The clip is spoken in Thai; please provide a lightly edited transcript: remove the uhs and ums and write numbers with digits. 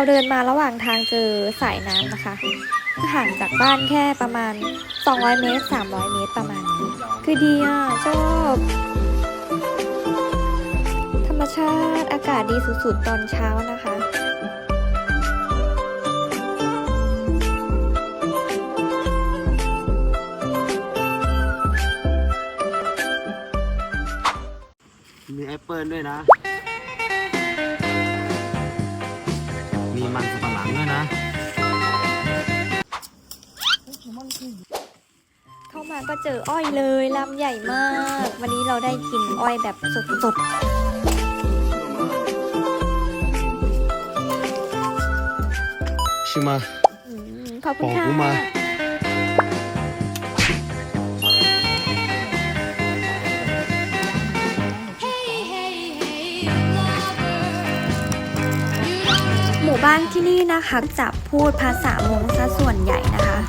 เดินมาระหว่างทางเจอสายน้ำนะคะห่างจากบ้านแค่ประมาณ200เมตร300เมตรประมาณนี้คือดีอ่ะชอบธรรมชาติอากาศดีสุดๆตอนเช้านะคะมีแอปเปิลด้วยนะมีมันสำปะหลังด้วยนะเข้ามาก็เจออ้อยเลยลำใหญ่มาก วันนี้เราได้กินอ้อยแบบสดใช่ไหมขอบคุณค่ะหมู่บ้านที่นี่นะคะจะพูดภาษามงซะส่วนใหญ่นะคะ